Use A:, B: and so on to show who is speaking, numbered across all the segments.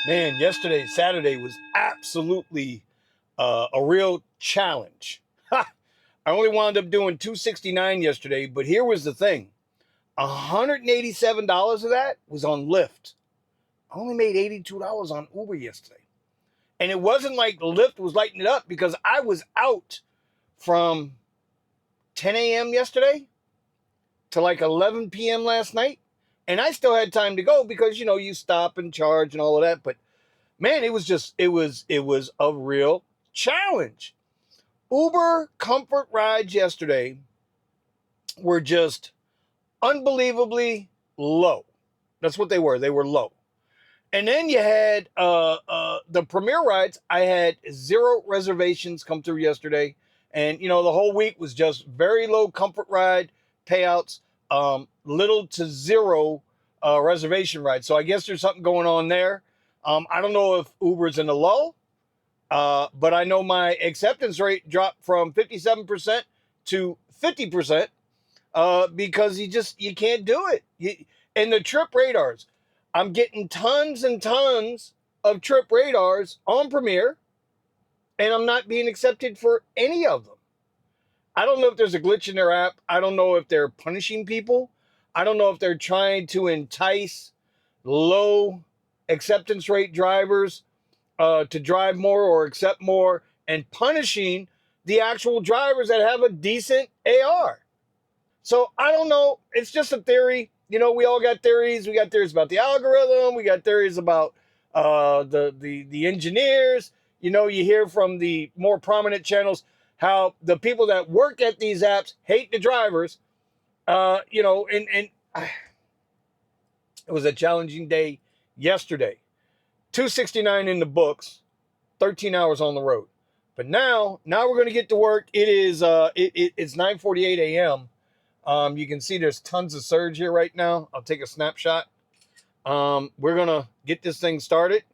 A: Man, yesterday, Saturday, was absolutely a real challenge. I only wound up doing $269 yesterday, but here was the thing. $187 of that was on Lyft. I only made $82 on Uber yesterday. And it wasn't like Lyft was lighting it up because I was out from 10 a.m. yesterday to like 11 p.m. last night. And I still had time to go because, you stop and charge and all of that. But man, it was a real challenge. Uber comfort rides yesterday were just unbelievably low. That's what they were. They were low. And then you had the Premier rides. I had 0 reservations come through yesterday. And, the whole week was just very low comfort ride payouts, little to 0 reservation rides. So I guess there's something going on there. I don't know if Uber's in a lull, but I know my acceptance rate dropped from 57% to 50% because you can't do it. And the trip radars, I'm getting tons and tons of trip radars on Premier, and I'm not being accepted for any of them. I don't know if there's a glitch in their app. I don't know if they're punishing people. I don't know if they're trying to entice low acceptance rate drivers to drive more or accept more and punishing the actual drivers that have a decent AR. So I don't know. It's just a theory. We all got theories. We got theories about the algorithm. We got theories about the engineers. You hear from the more prominent channels how the people that work at these apps hate the drivers. And it was a challenging day yesterday. 269 in the books, 13 hours on the road. But now we're going to get to work. It is it's 9:48 a.m. You can see there's tons of surge here right now. I'll take a snapshot. We're going to get this thing started.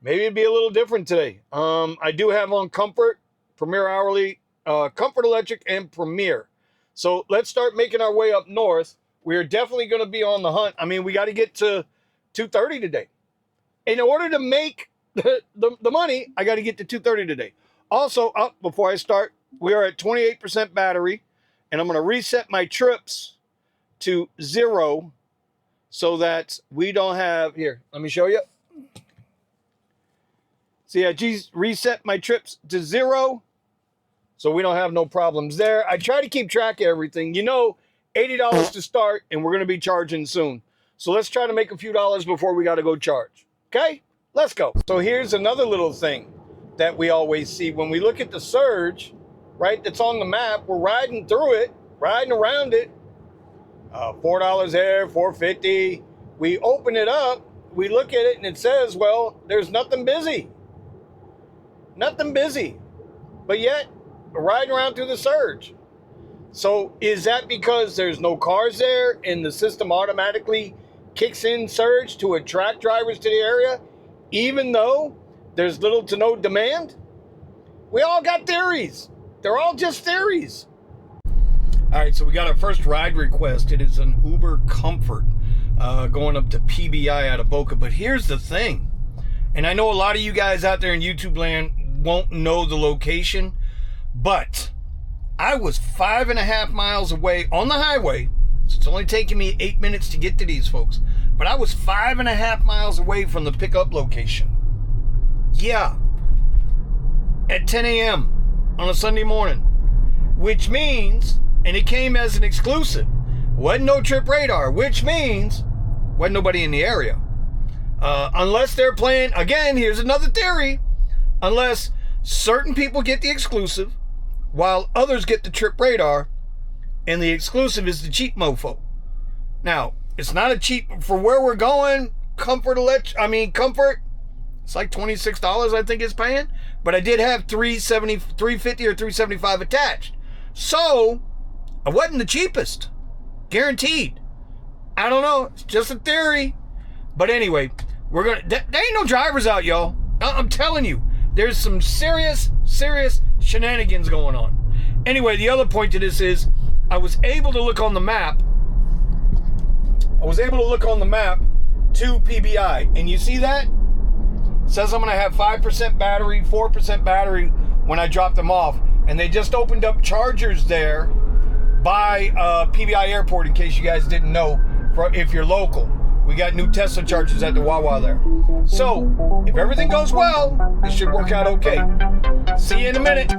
A: Maybe it'd be a little different today. I do have on Comfort, Premier Hourly, Comfort Electric, and Premier. So let's start making our way up north. We're definitely going to be on the hunt. I mean, we got to get to 230 today. In order to make the money, I got to get to 230 today. Also, before I start, we are at 28% battery, and I'm going to reset my trips to 0 so that we don't have... Here, let me show you. See, I just reset my trips to 0 so we don't have no problems there. I try to keep track of everything. $80 to start, and we're going to be charging soon. So let's try to make a few dollars before we got to go charge. Okay? Let's go. So here's another little thing that we always see. When we look at the surge, right, that's on the map, we're riding through it, riding around it. $4 there, $4.50. We open it up, we look at it, and it says, well, there's nothing busy. Nothing busy. But yet, we're riding around through the surge. So is that because there's no cars there and the system automatically kicks in surge to attract drivers to the area, even though there's little to no demand? We all got theories. They're all just theories. All right, so we got our first ride request. It is an Uber Comfort going up to PBI out of Boca. But here's the thing, and I know a lot of you guys out there in YouTube land won't know the location, but I was 5.5 miles away on the highway. So it's only taking me 8 minutes to get to these folks. But I was 5.5 miles away from the pickup location. Yeah. At 10 a.m. on a Sunday morning. Which means, and it came as an exclusive, wasn't no trip radar, which means wasn't nobody in the area. Unless they're playing, again, here's another theory, unless certain people get the exclusive, while others get the trip radar, and the exclusive is the cheap mofo. Now, it's not a cheap, for where we're going, Comfort, it's like $26 I think it's paying, but I did have $350 or $375 attached. So, I wasn't the cheapest. Guaranteed. I don't know, it's just a theory. But anyway, there ain't no drivers out, y'all. I'm telling you, there's some serious shenanigans going on. Anyway, the other point to this is, I was able to look on the map to PBI. And you see that? It says I'm going to have 5% battery, 4% battery when I drop them off. And they just opened up chargers there by PBI Airport, in case you guys didn't know, for if you're local. We got new Tesla chargers at the Wawa there. So, if everything goes well, it should work out okay. See you in a minute.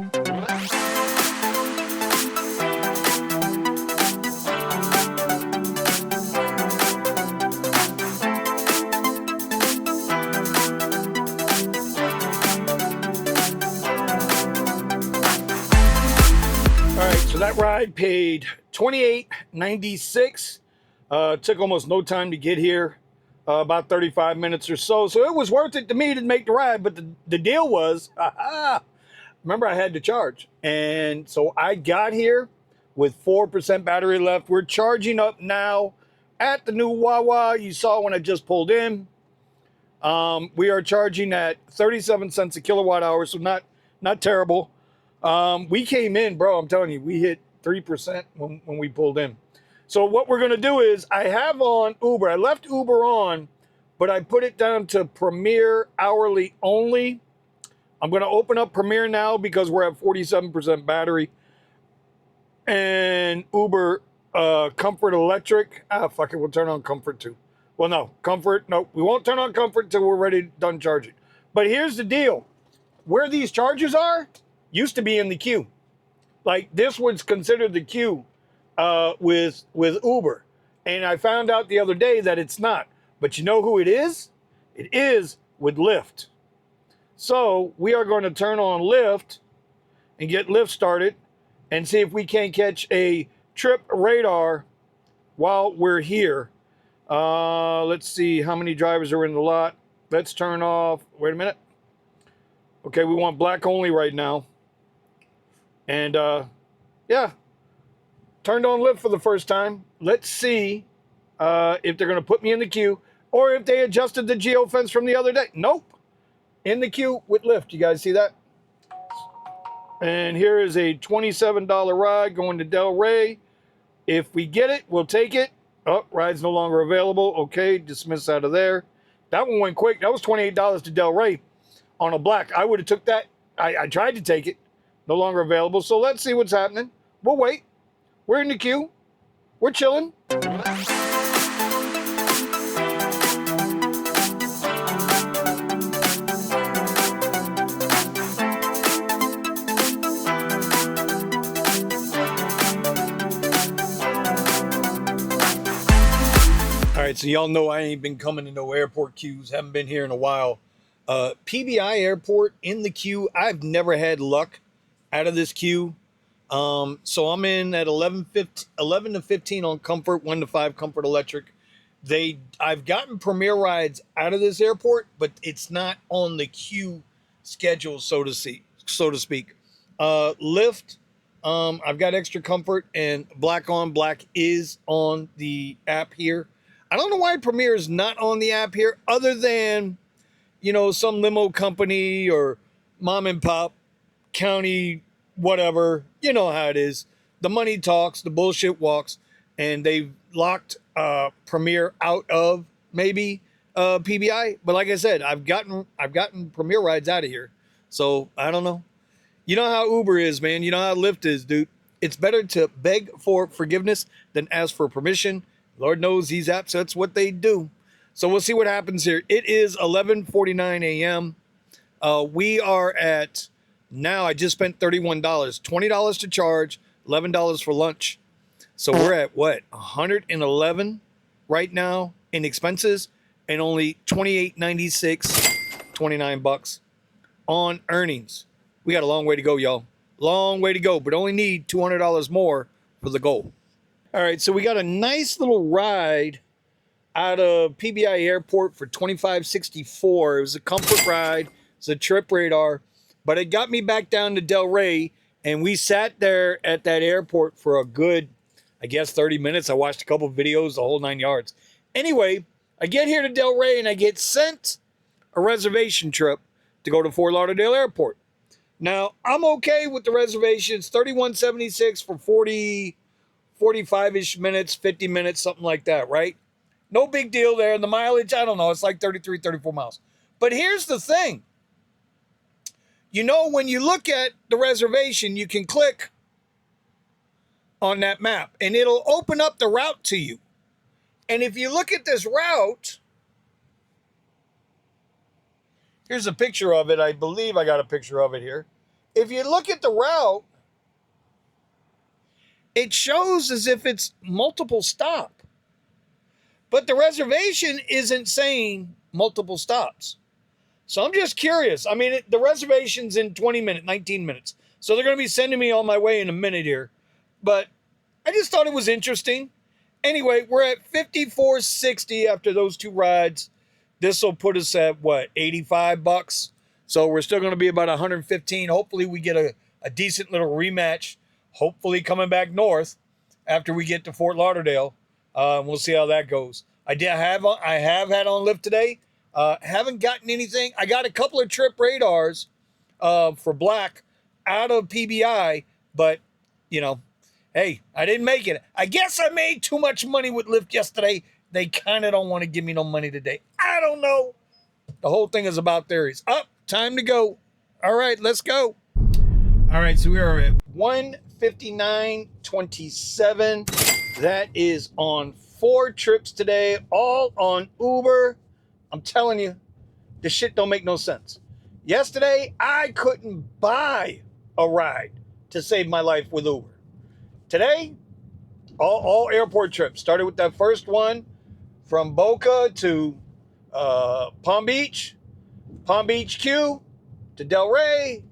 A: So that ride paid $28.96. Took almost no time to get here, about 35 minutes or so. So it was worth it to me to make the ride. But the deal was, remember I had to charge. And so I got here with 4% battery left. We're charging up now at the new Wawa. You saw when I just pulled in. We are charging at 37 cents a kilowatt hour, so not terrible. We came in, bro, I'm telling you, we hit 3% when we pulled in. So what we're going to do is I have on Uber. I left Uber on, but I put it down to Premier hourly only. I'm going to open up Premier now because we're at 47% battery. And Uber Comfort Electric. Fuck it, we'll turn on Comfort too. Well, no, Comfort, no, we won't turn on Comfort until we're ready, done charging. But here's the deal. Where these chargers are, used to be in the queue. Like, this was considered the queue with Uber. And I found out the other day that it's not. But you know who it is? It is with Lyft. So we are going to turn on Lyft and get Lyft started and see if we can catch a trip radar while we're here. Let's see how many drivers are in the lot. Let's turn off. Wait a minute. Okay, we want black only right now. And yeah, turned on Lyft for the first time. Let's see if they're going to put me in the queue or if they adjusted the geofence from the other day. Nope. In the queue with Lyft. You guys see that? And here is a $27 ride going to Del Rey. If we get it, we'll take it. Oh, ride's no longer available. Okay, dismiss out of there. That one went quick. That was $28 to Del Rey on a black. I would have took that. I tried to take it. No longer available. So let's see what's happening. We'll wait. We're in the queue. We're chilling. All right, so y'all know I ain't been coming to no airport queues. Haven't been here in a while. PBI Airport in the queue. I've never had luck out of this queue. So I'm in at 11 to 15 on Comfort, 1 to 5 Comfort Electric. I've gotten Premier rides out of this airport, but it's not on the queue schedule, so to speak. Lyft, I've got extra Comfort, and Black on Black is on the app here. I don't know why Premier is not on the app here, other than, you know, some limo company or mom and pop county, whatever. You know how it is. The money talks, the bullshit walks, and they've locked Premier out of maybe PBI. But like I said, I've gotten Premier rides out of here. So I don't know. You know how Uber is, man. You know how Lyft is, dude. It's better to beg for forgiveness than ask for permission. Lord knows these apps, that's what they do. So we'll see what happens here. It is 11:49 a.m. We are at, now I just spent $31. $20 to charge, $11 for lunch. So we're at what? 111 right now in expenses, and only $28.96, 29 bucks on earnings. We got a long way to go, y'all. Long way to go, but only need $200 more for the goal. All right, so we got a nice little ride out of PBI Airport for $25.64. It was a Comfort ride. It's a trip radar, but it got me back down to Del Rey, and we sat there at that airport for a good, I guess, 30 minutes. I watched a couple of videos, the whole 9 yards. Anyway, I get here to Del Rey, and I get sent a reservation trip to go to Fort Lauderdale Airport. Now, I'm okay with the reservations, $31.76 for 45-ish minutes, 50 minutes, something like that, right? No big deal there. And the mileage, I don't know, it's like 33, 34 miles. But here's the thing. You know, when you look at the reservation, you can click on that map and it'll open up the route to you. And if you look at this route, here's a picture of it. I believe I got a picture of it here. If you look at the route, it shows as if it's multiple stop. But the reservation isn't saying multiple stops. So I'm just curious. I mean, the reservation's in 20 minutes, 19 minutes. So they're going to be sending me on my way in a minute here. But I just thought it was interesting. Anyway, we're at 54.60 after those two rides. This will put us at, what, 85 bucks? So we're still going to be about 115. Hopefully we get a decent little rematch. Hopefully coming back north after we get to Fort Lauderdale. We'll see how that goes. I have had on Lyft today. Haven't gotten anything. I got a couple of trip radars for black out of PBI, but, you know, hey, I didn't make it. I guess I made too much money with Lyft yesterday. They kind of don't want to give me no money today. I don't know. The whole thing is about theories. Up, time to go. All right, let's go. All right, so we are at 159.27. That is on 4 trips today, all on Uber. I'm telling you, this shit don't make no sense. Yesterday, I couldn't buy a ride to save my life with Uber. Today, all airport trips. Started with that first one from Boca to Palm Beach Q to Delray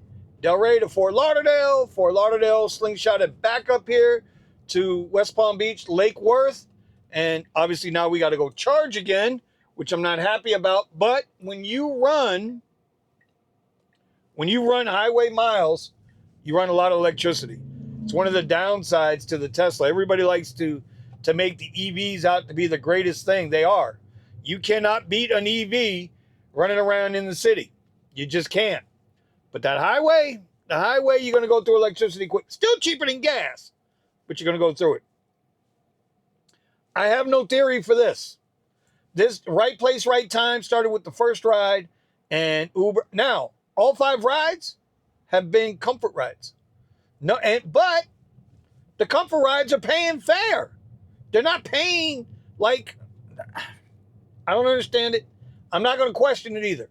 A: to Fort Lauderdale slingshotted back up here to West Palm Beach, Lake Worth, and obviously now we got to go charge again, which I'm not happy about. But when you run highway miles, you run a lot of electricity. It's one of the downsides to the Tesla. Everybody likes to make the EVs out to be the greatest thing. They are. You cannot beat an EV running around in the city. You just can't. But the highway, you're going to go through electricity quick. Still cheaper than gas, but you're going to go through it. I have no theory for this. This right place, right time started with the first ride and Uber. Now, all 5 rides have been comfort rides. But the comfort rides are paying fair. They're not paying like, I don't understand it. I'm not going to question it either.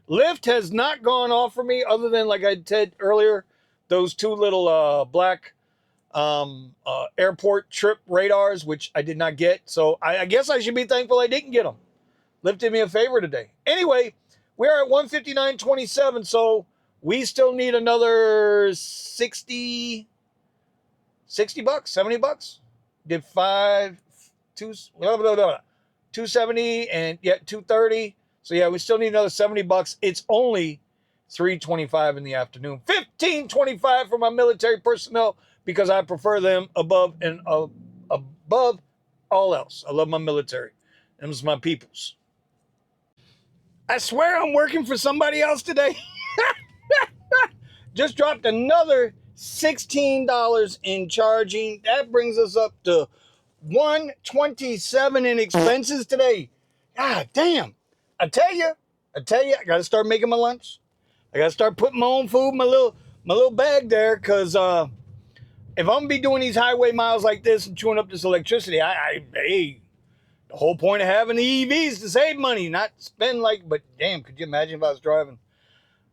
A: Lyft has not gone off for me other than, like I said earlier, those 2 little black airport trip radars, which I did not get. So I guess I should be thankful I didn't get them. Lyft did me a favor today. Anyway, we're at 159.27, so we still need another 60 bucks, 70 bucks. Did 270 and 230. So yeah, we still need another 70 bucks. It's only 3:25 in the afternoon. 15:25 for my military personnel because I prefer them above all else. I love my military. Them's my peoples. I swear I'm working for somebody else today. Just dropped another $16 in charging. That brings us up to $127 in expenses today. God damn. I tell you, I got to start making my lunch. I got to start putting my own food in my little bag there, because if I'm going to be doing these highway miles like this and chewing up this electricity, the whole point of having the EVs is to save money, not spend but damn, could you imagine if I was driving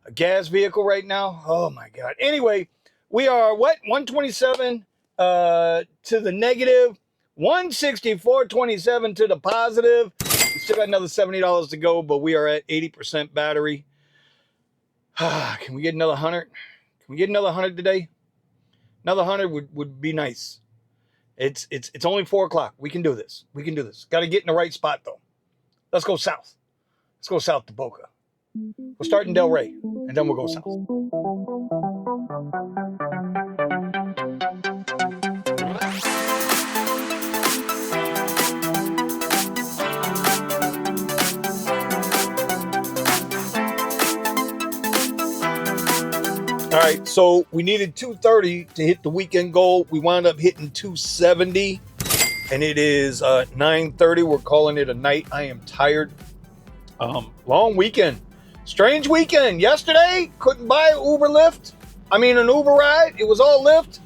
A: a gas vehicle right now? Oh my God. Anyway, we are 127 to the negative, 164.27 to the positive. We still got another $70 to go, but we are at 80% battery. Can we get another 100? Can we get another 100 today? Another 100 would be nice. It's only 4 o'clock. We can do this. Got to get in the right spot though. Let's go south. Let's go south to Boca. We'll start in Delray, and then we'll go south. All right, so we needed 230 to hit the weekend goal. We wound up hitting 270. and it is 9:30. We're calling it a night. I am tired. Long weekend. Strange weekend. Yesterday, couldn't buy an Uber ride. It was all Lyft.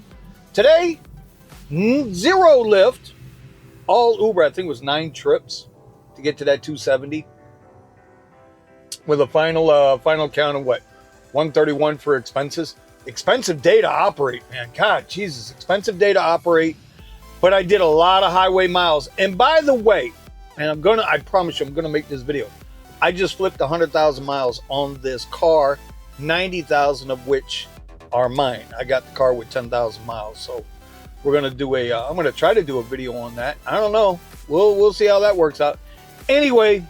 A: Today, zero Lyft. All Uber. I think it was 9 trips to get to that 270. With a final count of what? 131 for expenses. Expensive day to operate, man. God, Jesus, expensive day to operate. But I did a lot of highway miles. And by the way, and I promise you, I'm gonna make this video. I just flipped 100,000 miles on this car, 90,000 of which are mine. I got the car with 10,000 miles. So we're gonna do I'm gonna try to do a video on that. I don't know. We'll see how that works out. Anyway,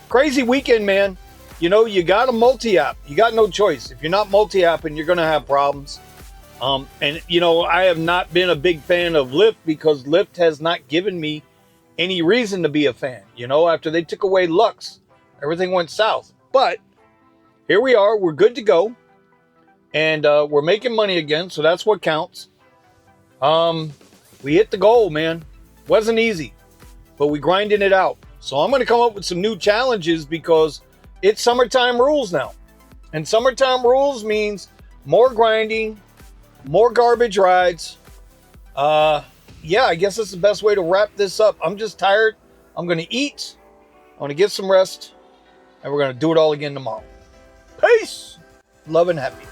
A: crazy weekend, man. You know, you got to multi-app. You got no choice. If you're not multi-apping, you're going to have problems. And, you know, I have not been a big fan of Lyft because Lyft has not given me any reason to be a fan. You know, after they took away Lux, everything went south. But here we are. We're good to go. And we're making money again, so that's what counts. We hit the goal, man. Wasn't easy, but we grinding it out. So I'm going to come up with some new challenges because it's summertime rules now. And summertime rules means more grinding, more garbage rides. Yeah, I guess that's the best way to wrap this up. I'm just tired. I'm going to eat. I'm going to get some rest. And we're going to do it all again tomorrow. Peace. Love and happy.